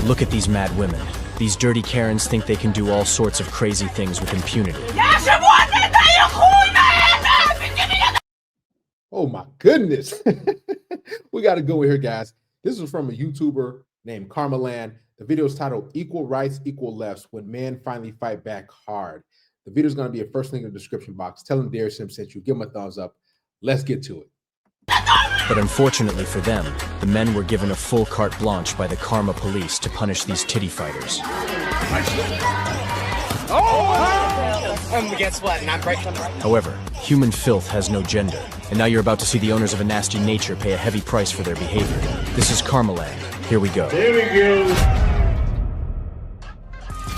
Look at these mad women. These dirty Karens think they can do all sorts of crazy things with impunity. Oh my goodness. We got to go here, guys. This is from a YouTuber named Karmaland. The video is titled Equal Rights, Equal Lefts When Men Finally Fight Back Hard. The video is going to be a first link in the description box. Tell them Darius Sim sent you. Give them a thumbs up. Let's get to it. But unfortunately for them, the men were given a full carte blanche by the Karma police to punish these titty fighters. Guess what? Not right from the right. However, human filth has no gender, and now you're about to see the owners of a nasty nature pay a heavy price for their behavior. This is Karmaland. Here we go. Here we go.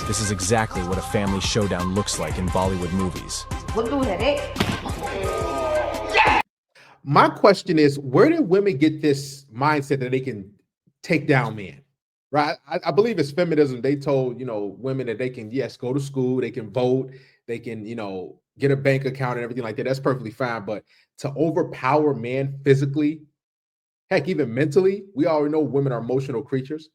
This is exactly what a family showdown looks like in Bollywood movies. My question is, where did women get this mindset that they can take down men? Right? I believe it's feminism. They told, women that they can, yes, go to school, they can vote, they can, get a bank account and everything like that. That's perfectly fine. But to overpower men physically, heck, even mentally, we already know women are emotional creatures.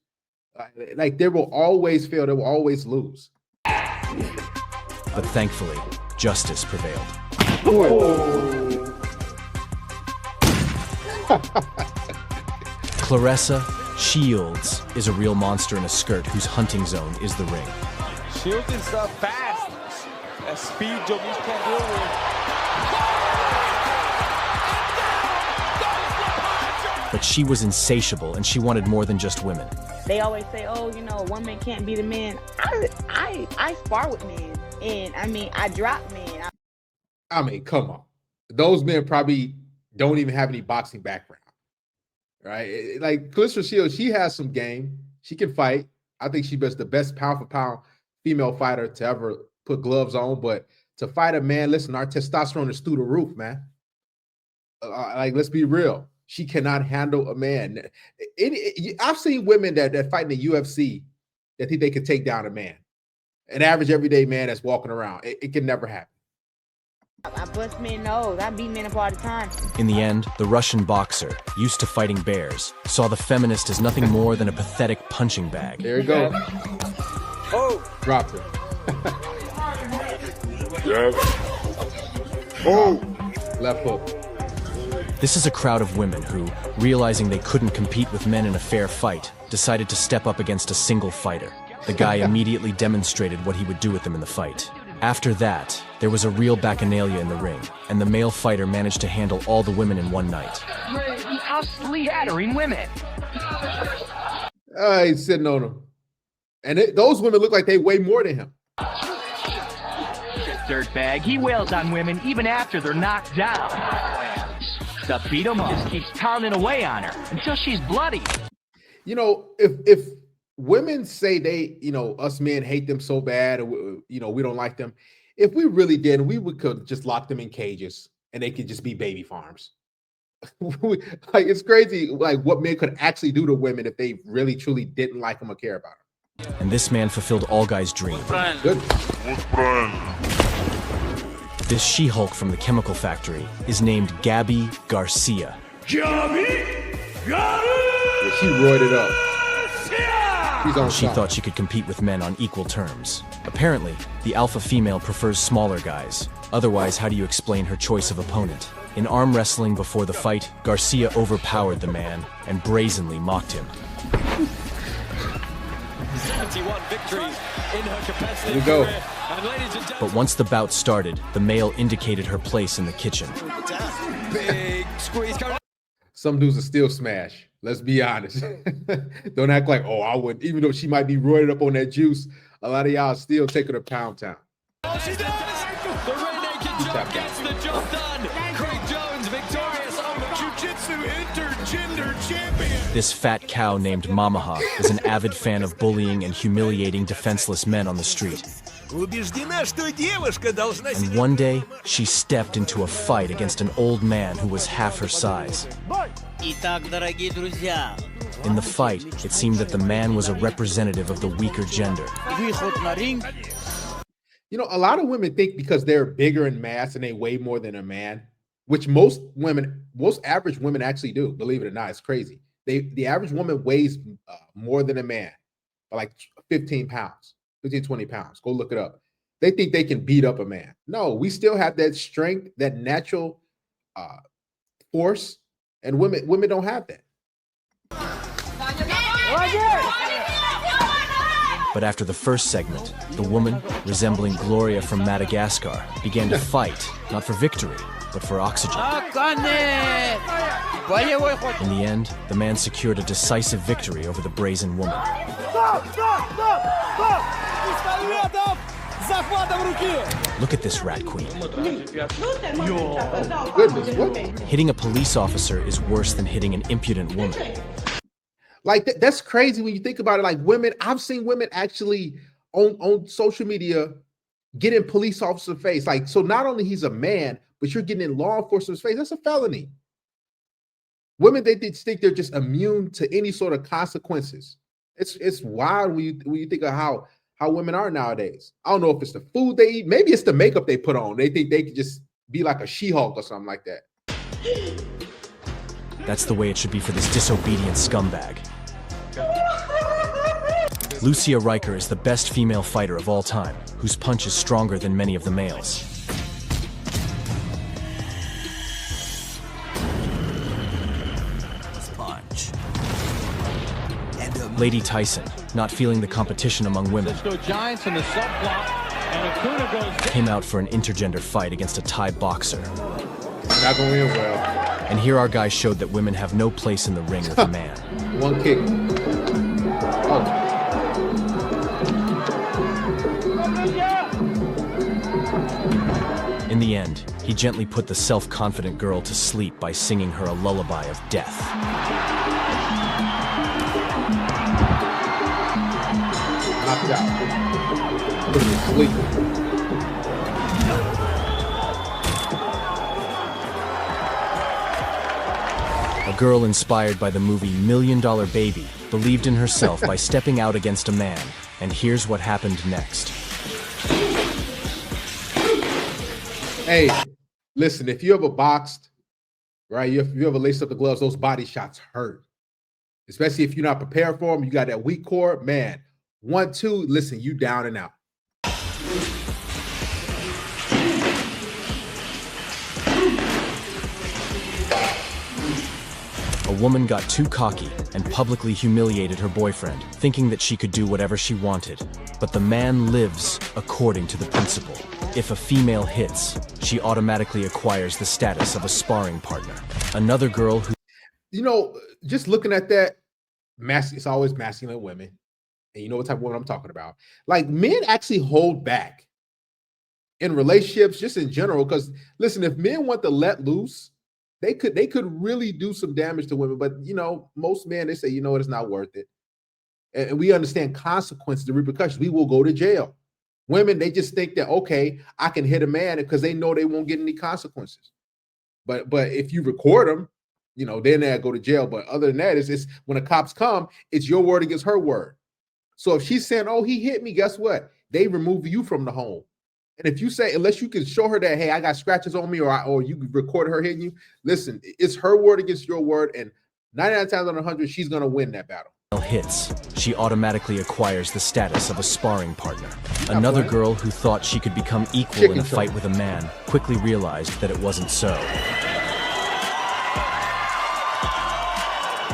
Like they will always fail. They will always lose. But thankfully, justice prevailed. Claressa Shields is a real monster in a skirt whose hunting zone is the ring. Shields is fast. A speed Jomis can't deal with. But she was insatiable and she wanted more than just women. They always say, oh, a woman can't be the man. I spar with men. And I drop men. Come on. Those men probably don't even have any boxing background. Right? Like Claressa Shields, she has some game. She can fight. I think she's the best pound for pound female fighter to ever put gloves on. But to fight a man, listen, our testosterone is through the roof, man. Let's be real. She cannot handle a man. I've seen women that fight in the UFC that think they could take down a man. An average everyday man that's walking around. It can never happen. I bust men nose. I beat men up all the time. In the end, the Russian boxer, used to fighting bears, saw the feminist as nothing more than a pathetic punching bag. There you go. Oh, Dropped it. Yes. Oh. Left hook. This is a crowd of women who, realizing they couldn't compete with men in a fair fight, decided to step up against a single fighter. The guy immediately demonstrated what he would do with them in the fight. After that, there was a real bacchanalia in the ring, and the male fighter managed to handle all the women in one night. Constantly shattering women. He's sitting on them. And those women look like they weigh more than him. Dirtbag, he wails on women even after they're knocked down. The beat him up. Just keeps pounding away on her until she's bloody. If women say they, us men hate them so bad, or, we don't like them. If we really did, could just lock them in cages and they could just be baby farms. It's crazy, what men could actually do to women if they really, truly didn't like them or care about them. And this man fulfilled all guys' dream. Good. This She-Hulk from the chemical factory is named Gabby Garcia. She roided up. She thought she could compete with men on equal terms. Apparently, the alpha female prefers smaller guys. Otherwise, how do you explain her choice of opponent? In arm wrestling before the fight, Garcia overpowered the man and brazenly mocked him. 71 victories in her competitive Here we go. career. And ladies and But once the bout started, the male indicated her place in the kitchen. big squeeze. Some dudes are still smash. Let's be honest. Don't act like, I wouldn't. Even though she might be roided up on that juice, a lot of y'all still take her to Pound Town. Oh, she does! The rear naked choke gets the job done. Craig Jones victorious over Jiu-Jitsu Intergender Champion. This fat cow named Mamaha is an avid fan of bullying and humiliating defenseless men on the street. And one day, she stepped into a fight against an old man who was half her size. In the fight, it seemed that the man was a representative of the weaker gender. A lot of women think because they're bigger in mass and they weigh more than a man, which most average women actually do. Believe it or not, it's crazy. The average woman weighs more than a man. by like 15 pounds, 15, 20 pounds. Go look it up. They think they can beat up a man. No, we still have that strength, that natural force, and women don't have that. But after the first segment, the woman, resembling Gloria from Madagascar, began to fight, not for victory, but for oxygen. In the end, the man secured a decisive victory over the brazen woman. Look at this rat queen. Goodness, what? Hitting a police officer is worse than hitting an impudent woman. Like that's crazy when you think about it. Like women, I've seen women actually on social media get in police officer face. Like, so not only he's a man, but you're getting in law enforcement's face. That's a felony. Women, they think they're just immune to any sort of consequences. It's wild when you think of how women are nowadays. I don't know if it's the food they eat. Maybe it's the makeup they put on. They think they could just be like a She-Hulk or something like that. That's the way it should be for this disobedient scumbag. Lucia Riker is the best female fighter of all time, whose punch is stronger than many of the males. Lady Tyson, not feeling the competition among women, came out for an intergender fight against a Thai boxer. Not going in well. And here our guy showed that women have no place in the ring with a man. One kick. Oh. In the end, he gently put the self-confident girl to sleep by singing her a lullaby of death. Knocked out. Put him to sleep. A girl inspired by the movie $1 Million Baby believed in herself by stepping out against a man, and here's what happened next. Hey, listen, if you ever boxed, right, if you ever laced up the gloves, those body shots hurt. Especially if you're not prepared for them, you got that weak core, man. 1, 2, listen, you down and out. A woman got too cocky and publicly humiliated her boyfriend, thinking that she could do whatever she wanted. But the man lives according to the principle. If a female hits, she automatically acquires the status of a sparring partner. Another girl who... You know, just looking at that, it's always masculine women. And you know what type of woman I'm talking about. Like, men actually hold back in relationships, just in general. Because, listen, if men want to let loose, they could really do some damage to women. But, you know, most men, they say, you know what, it's not worth it. And we understand consequences, the repercussions. We will go to jail. Women, they just think that, okay, I can hit a man because they know they won't get any consequences. But if you record them, you know, then they'll go to jail. But other than that, it's when the cops come, it's your word against her word. So if she's saying, oh, he hit me, guess what? They remove you from the home. And if you say, unless you can show her that, hey, I got scratches on me, or you record her hitting you, listen, it's her word against your word. And 99 times out of 100, she's going to win that battle. Hits, she automatically acquires the status of a sparring partner. Another girl who thought she could become equal in a fight with a man quickly realized that it wasn't so.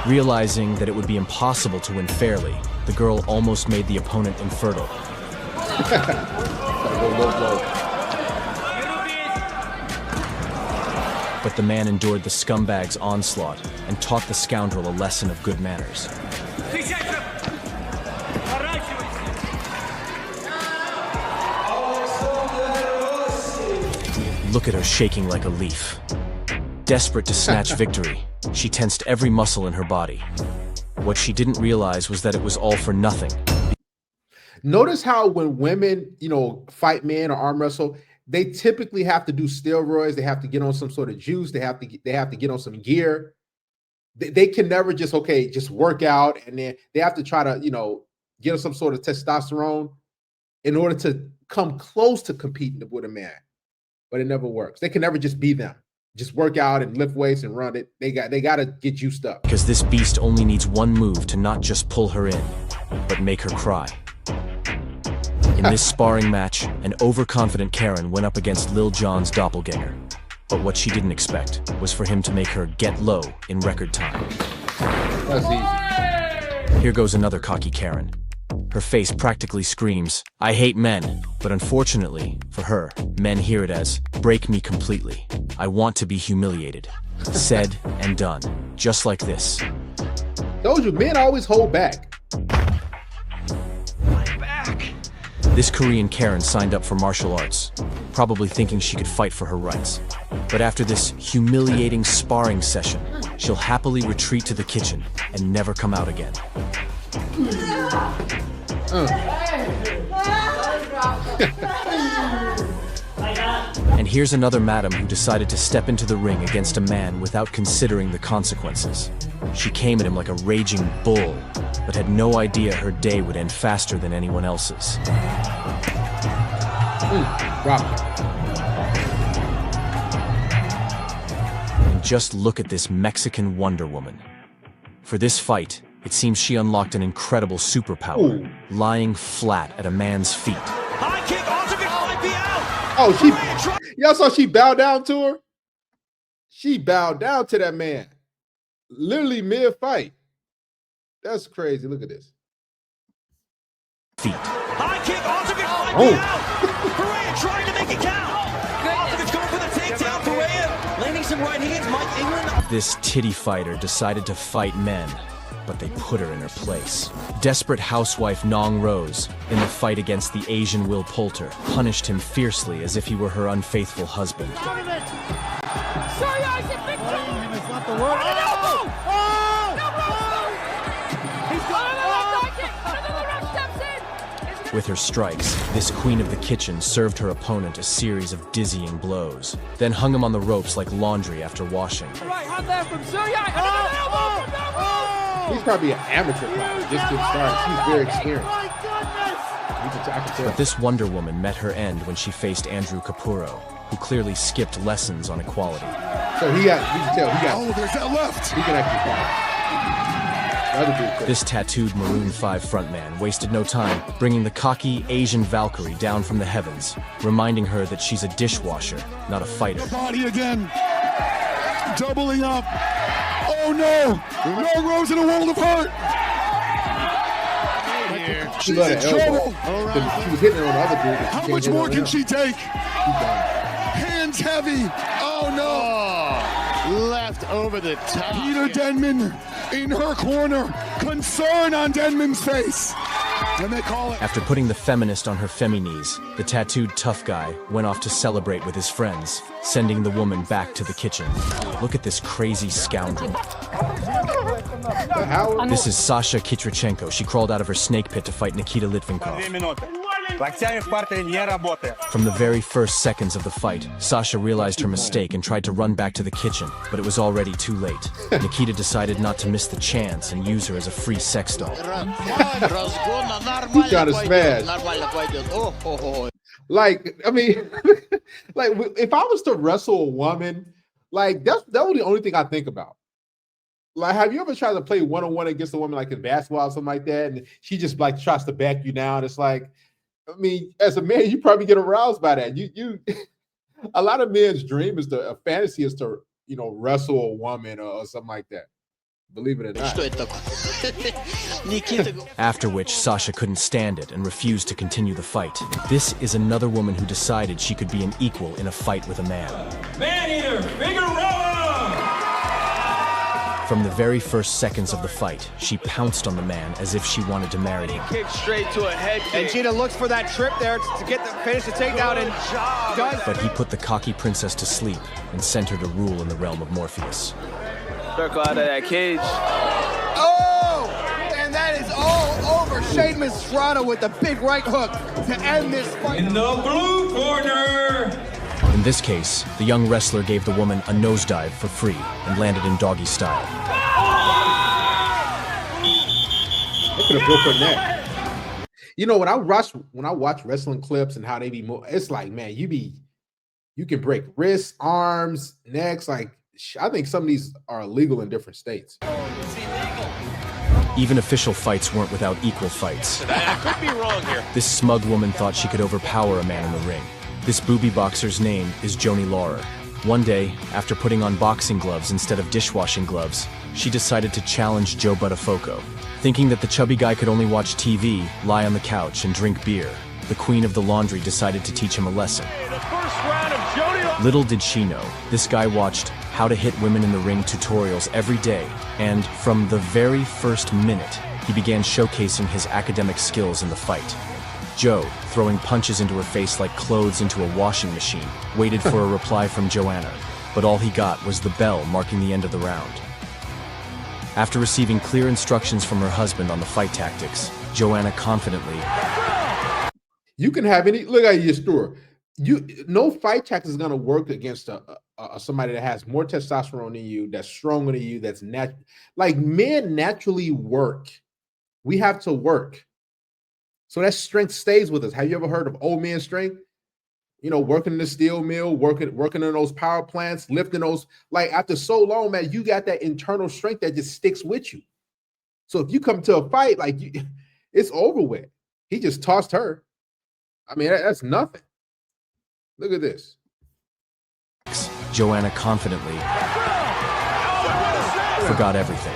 Realizing that it would be impossible to win fairly, the girl almost made the opponent infertile. But the man endured the scumbag's onslaught and taught the scoundrel a lesson of good manners. Look at her shaking like a leaf. Desperate to snatch victory, she tensed every muscle in her body. What she didn't realize was that it was all for nothing. Notice how when women, you know, fight men or arm wrestle, they typically have to do steroids. They have to get on some sort of juice. They have to get on some gear. They can never just work out, and then they have to try to, you know, get on some sort of testosterone in order to come close to competing with a man. But it never works. They can never just be them. Just work out and lift weights and run it. They got to get juiced up. Because this beast only needs one move to not just pull her in, but make her cry. In this sparring match, an overconfident Karen went up against Lil Jon's doppelganger. But what she didn't expect was for him to make her get low in record time. That's easy. Here goes another cocky Karen. Her face practically screams, "I hate men." But unfortunately, for her, men hear it as, "Break me completely. I want to be humiliated." Said and done. Just like this. Told you, men always hold back. This Korean Karen signed up for martial arts, probably thinking she could fight for her rights. But after this humiliating sparring session, she'll happily retreat to the kitchen and never come out again. And here's another madam who decided to step into the ring against a man without considering the consequences. She came at him like a raging bull, but had no idea her day would end faster than anyone else's. Drop And just look at this Mexican Wonder Woman. For this fight, it seems she unlocked an incredible superpower, lying flat at a man's feet. High kick, Ozovich might be out. Oh, y'all saw she bowed down to her? She bowed down to that man. Literally mid-fight. That's crazy. Look at this. Feet. High kick, Ozovich might be out. Pereira trying to make it count. Ozovich going for the takedown. Pereira landing some right hands. Mike England. This titty fighter decided to fight men, but they put her in her place. Desperate housewife Nong Rose, in the fight against the Asian Will Poulter, punished him fiercely as if he were her unfaithful husband. With her strikes, this queen of the kitchen served her opponent a series of dizzying blows, then hung him on the ropes like laundry after washing. He's probably an amateur fighter, just getting started. He's very experienced. I can tell. But this Wonder Woman met her end when she faced Andrew Capurro, who clearly skipped lessons on equality. So you can tell he got. Oh, there's that left. He can actually fight. The other dude couldn't. This tattooed Maroon 5 frontman wasted no time bringing the cocky Asian Valkyrie down from the heavens, reminding her that she's a dishwasher, not a fighter. Body again. Doubling up. Oh no! No Rose in a world of hurt. She She's let in her elbow. trouble. She was hitting on the other dude. How much more can she take? Hands heavy. Oh no! Left over the top. Peter Denman in her corner. Concern on Denman's face. And they call it. After putting the feminist on her knees, the tattooed tough guy went off to celebrate with his friends, sending the woman back to the kitchen. Look at this crazy scoundrel. This is Sasha Kitrichenko. She crawled out of her snake pit to fight Nikita Litvinkov. From the very first seconds of the fight, Sasha realized her mistake and tried to run back to the kitchen, but it was already too late. Nikita decided not to miss the chance and use her as a free sex doll. He got to smash. Like, I mean, like if I was to wrestle a woman, like that was the only thing I think about. Like, have you ever tried to play one-on-one against a woman like in basketball or something like that, and she just like tries to back you down? It's like, I mean, as a man, you probably get aroused by that. You a lot of men's dream is a fantasy is to, you know, wrestle a woman or something like that. Believe it or not. After which, Sasha couldn't stand it and refused to continue the fight. This is another woman who decided she could be an equal in a fight with a man. Man-eater, Figueroa! From the very first seconds of the fight, she pounced on the man as if she wanted to marry him. Kick straight to a head kick. And Gina looks for that trip there to get the finish the takedown and does. But he put the cocky princess to sleep and sent her to rule in the realm of Morpheus. Circle out of that cage. Oh! And that is all over. Shane Mastrano with the big right hook to end this fight. In the blue corner! In this case, the young wrestler gave the woman a nosedive for free and landed in doggy style. They could have broke her neck. You know, when I watch wrestling clips and how they be more, it's like, man, you can break wrists, arms, necks. Like, I think some of these are illegal in different states. It's illegal. Even official fights weren't without equal fights. I could be wrong here. This smug woman thought she could overpower a man in the ring. This booby boxer's name is Joanie Laurer. One day, after putting on boxing gloves instead of dishwashing gloves, she decided to challenge Joe Buttafuoco. Thinking that the chubby guy could only watch TV, lie on the couch, and drink beer, the queen of the laundry decided to teach him a lesson. The first round of Joanie. Little did she know, this guy watched How to Hit Women in the Ring tutorials every day, and from the very first minute, he began showcasing his academic skills in the fight. Joe, throwing punches into her face like clothes into a washing machine, waited for a reply from Joanna, but all he got was the bell marking the end of the round. After receiving clear instructions from her husband on the fight tactics, Joanna confidently, You can have any. Look at your store. No fight tactic is gonna work against somebody that has more testosterone than you, that's stronger than you, that's natural. Like men naturally work. We have to work. So that strength stays with us. Have you ever heard of old man strength? You know, working in the steel mill, working in those power plants, lifting those. Like after so long, man, you got that internal strength that just sticks with you. So if you come to a fight, like it's over with. He just tossed her. I mean, that's nothing. Look at this. Joanna confidently forgot everything.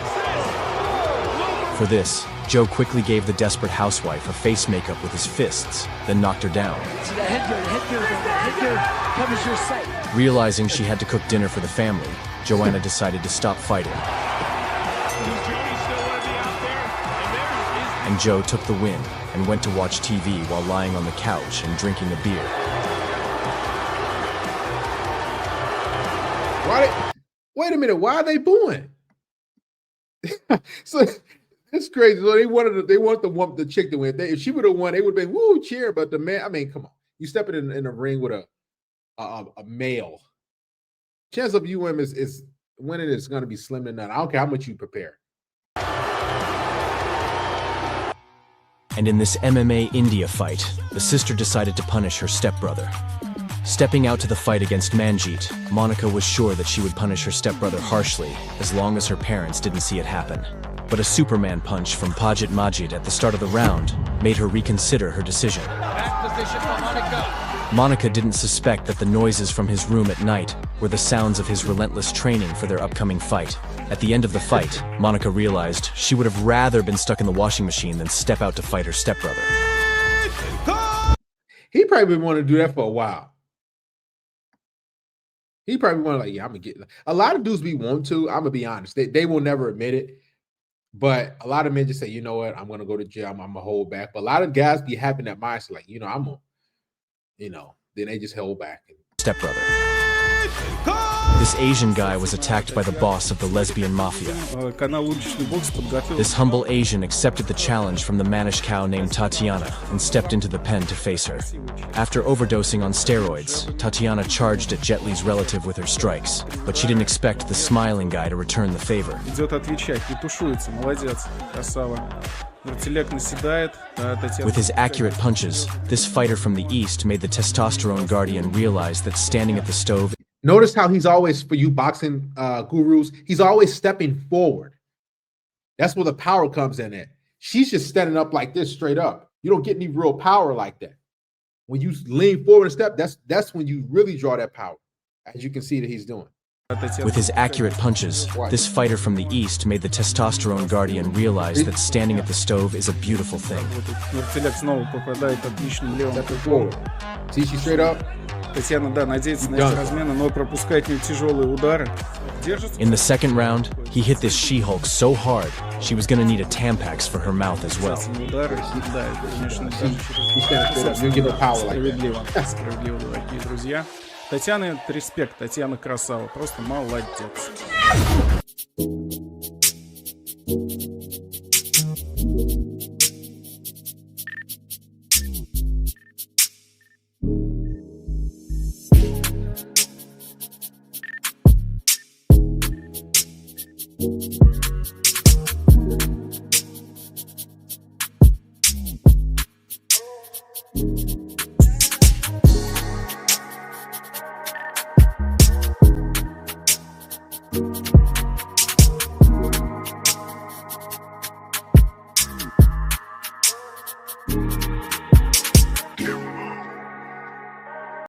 For this, Joe quickly gave the desperate housewife a face makeup with his fists, then knocked her down. Realizing she had to cook dinner for the family, Joanna decided to stop fighting. And Joe took the win and went to watch TV while lying on the couch and drinking a beer. Wait a minute, why are they booing? So it's crazy. So they want the chick to win. If she would have won, they would have been woo cheer. But the man, I mean, come on, you step in a ring with a male. Chance of you winning is winning is going to be slim to none. I don't care how much you prepare. And in this MMA India fight, the sister decided to punish her stepbrother. Stepping out to the fight against Manjeet, Monica was sure that she would punish her stepbrother harshly, as long as her parents didn't see it happen. But a Superman punch from Pajit Majid at the start of the round made her reconsider her decision. Back position for Monica. Monica didn't suspect that the noises from his room at night were the sounds of his relentless training for their upcoming fight. At the end of the fight, Monica realized she would have rather been stuck in the washing machine than step out to fight her stepbrother. He probably wanted to do that for a while. He probably wanted like, yeah, I'm gonna get. A lot of dudes we want to. I'm gonna be honest. They will never admit it, but a lot of men just say, you know what, I'm gonna go to jail. I'm gonna hold back. But a lot of guys be having that mindset, like, you know, I'm gonna, you know, then they just hold back. Stepbrother. This Asian guy was attacked by the boss of the lesbian mafia. This humble Asian accepted the challenge from the mannish cow named Tatiana and stepped into the pen to face her. After overdosing on steroids, Tatiana charged at Jet Li's relative with her strikes, but she didn't expect the smiling guy to return the favor. With his accurate punches, this fighter from the East made the testosterone guardian realize that standing at the stove. Notice how he's always, for you boxing gurus, he's always stepping forward. That's where the power comes in at. She's just standing up like this straight up. You don't get any real power like that. When you lean forward and step, that's when you really draw that power, as you can see that he's doing. With his accurate punches, this fighter from the East made the testosterone guardian realize that standing at the stove is a beautiful thing. See, she's straight up. In the second round, he hit this She-Hulk so hard, she was gonna need a Tampax for her mouth as well. You give her power like that. Татьяна, респект, Татьяна красава, просто молодец.